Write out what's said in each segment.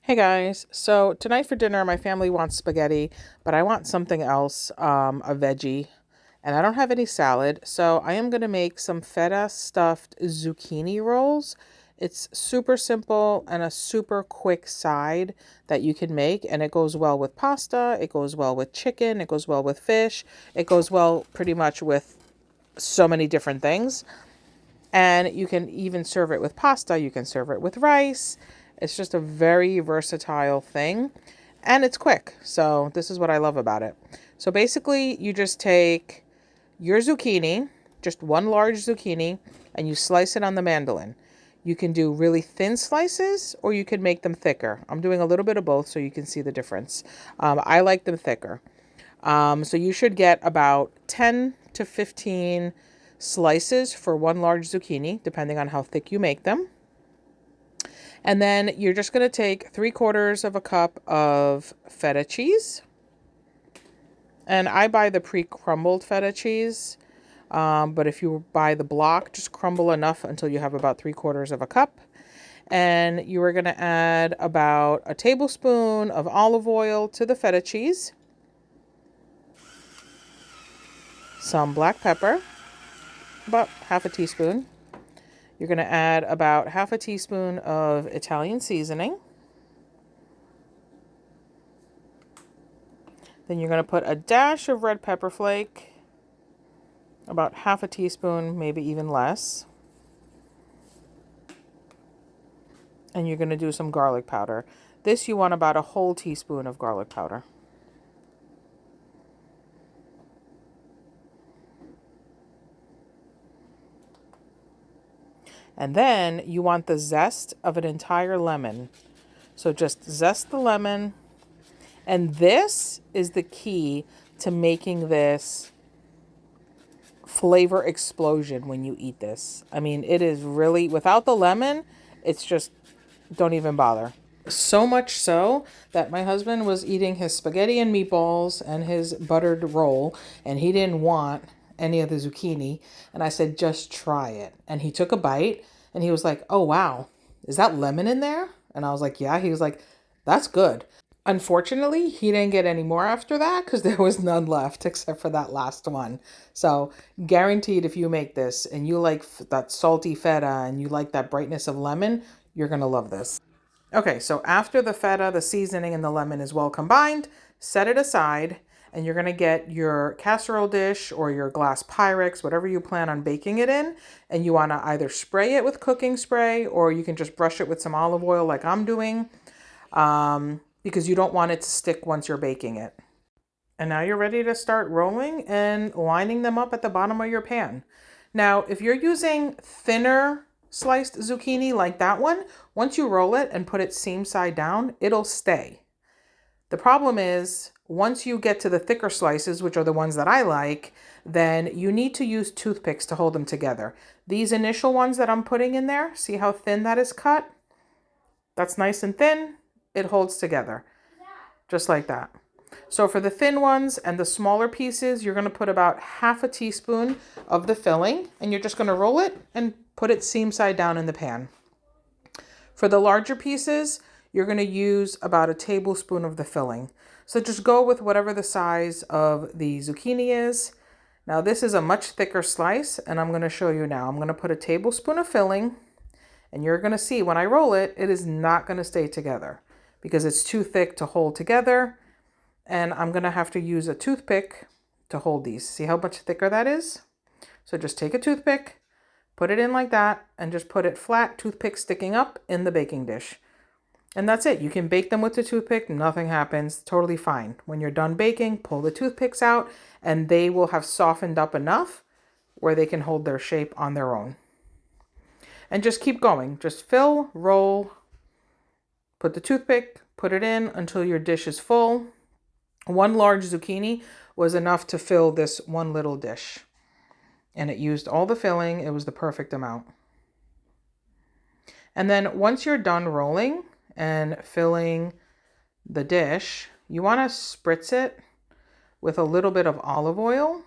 Hey guys, so tonight for dinner, my family wants spaghetti, but I want something else, a veggie, and I don't have any salad, so I am going to make some feta stuffed zucchini rolls. It's super simple and a super quick side that you can make, and it goes well with pasta, it goes well with chicken, it goes well with fish, it goes well pretty much with so many different things. And you can even serve it with pasta, you can serve it with rice. It's just a very versatile thing and it's quick. So this is what I love about it. So basically you just take your zucchini, just one large zucchini, and you slice it on the mandolin. You can do really thin slices or you can make them thicker. I'm doing a little bit of both so you can see the difference. I like them thicker. So you should get about 10 to 15 slices for one large zucchini, depending on how thick you make them. And then you're just going to take 3/4 of a cup of feta cheese. And I buy the pre-crumbled feta cheese. But if you buy the block, just crumble enough until you have about 3/4 of a cup. And you are going to add about a tablespoon of olive oil to the feta cheese, some black pepper, about half a teaspoon. You're going to add about half a teaspoon of Italian seasoning. Then you're going to put a dash of red pepper flake, about half a teaspoon, maybe even less. And you're going to do some garlic powder. This you want about a whole teaspoon of garlic powder. And then you want the zest of an entire lemon. So just zest the lemon. And this is the key to making this flavor explosion when you eat this. I mean, it is really, without the lemon, it's just, don't even bother. So much so that my husband was eating his spaghetti and meatballs and his buttered roll, and he didn't want any of the zucchini. And I said, just try it. And he took a bite and he was like, oh, wow, is that lemon in there? And I was like, yeah. He was like, that's good. Unfortunately, he didn't get any more after that because there was none left except for that last one. So guaranteed, if you make this and you like that salty feta and you like that brightness of lemon, you're going to love this. Okay, so after the feta, the seasoning, and the lemon is well combined, set it aside, and you're going to get your casserole dish or your glass Pyrex, whatever you plan on baking it in, and you want to either spray it with cooking spray or you can just brush it with some olive oil like I'm doing, because you don't want it to stick once you're baking it. And now you're ready to start rolling and lining them up at the bottom of your pan. Now, if you're using thinner sliced zucchini like that one, once you roll it and put it seam side down, it'll stay. The problem is, once you get to the thicker slices, which are the ones that I like, then you need to use toothpicks to hold them together. These initial ones that I'm putting in there, see how thin that is cut? That's nice and thin. It holds together, just like that. So for the thin ones and the smaller pieces, you're going to put about half a teaspoon of the filling, and you're just going to roll it and put it seam side down in the pan. For the larger pieces, you're going to use about a tablespoon of the filling. So just go with whatever the size of the zucchini is. Now this is a much thicker slice, and I'm going to show you now. I'm going to put a tablespoon of filling, and you're going to see when I roll it, it is not going to stay together because it's too thick to hold together. And I'm going to have to use a toothpick to hold these. See how much thicker that is? So just take a toothpick, put it in like that, and just put it flat, toothpick sticking up in the baking dish. And that's it. You can bake them with the toothpick. Nothing happens. Totally fine. When you're done baking, pull the toothpicks out, and they will have softened up enough where they can hold their shape on their own. And just keep going. Just fill, roll, put the toothpick, put it in until your dish is full. One large zucchini was enough to fill this one little dish. And it used all the filling. It was the perfect amount. And then once you're done rolling and filling the dish, you want to spritz it with a little bit of olive oil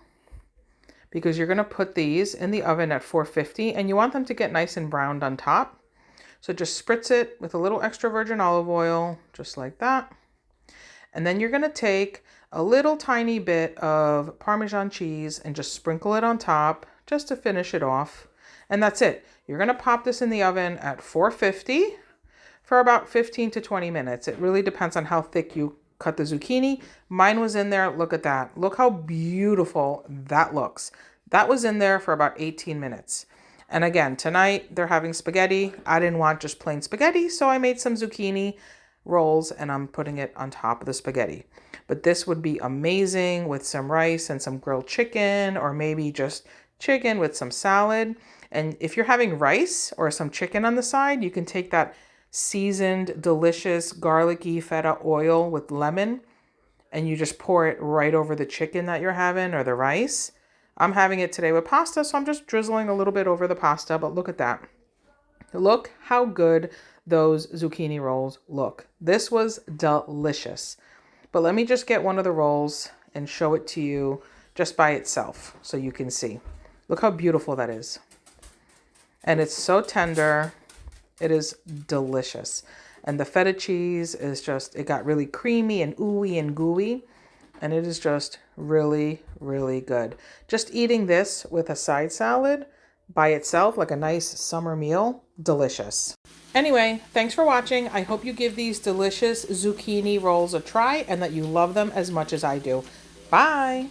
because you're going to put these in the oven at 450 and you want them to get nice and browned on top. So just spritz it with a little extra virgin olive oil, just like that. And then you're going to take a little tiny bit of Parmesan cheese and just sprinkle it on top just to finish it off. And that's it. You're going to pop this in the oven at 450 for about 15 to 20 minutes. It really depends on how thick you cut the zucchini. Mine was in there. Look at that. Look how beautiful that looks. That was in there for about 18 minutes. And again, tonight they're having spaghetti. I didn't want just plain spaghetti, so I made some zucchini rolls and I'm putting it on top of the spaghetti. But this would be amazing with some rice and some grilled chicken, or maybe just chicken with some salad. And if you're having rice or some chicken on the side, you can take that seasoned, delicious, garlicky feta oil with lemon and you just pour it right over the chicken that you're having or the rice. I'm having it today with pasta, so I'm just drizzling a little bit over the pasta, but look at that. Look how good those zucchini rolls look. This was delicious. But let me just get one of the rolls and show it to you just by itself so you can see. Look how beautiful that is. And it's so tender. It is delicious. And the feta cheese is just, it got really creamy and ooey and gooey. And it is just really, really good. Just eating this with a side salad by itself, like a nice summer meal, delicious. Anyway, thanks for watching. I hope you give these delicious zucchini rolls a try and that you love them as much as I do. Bye.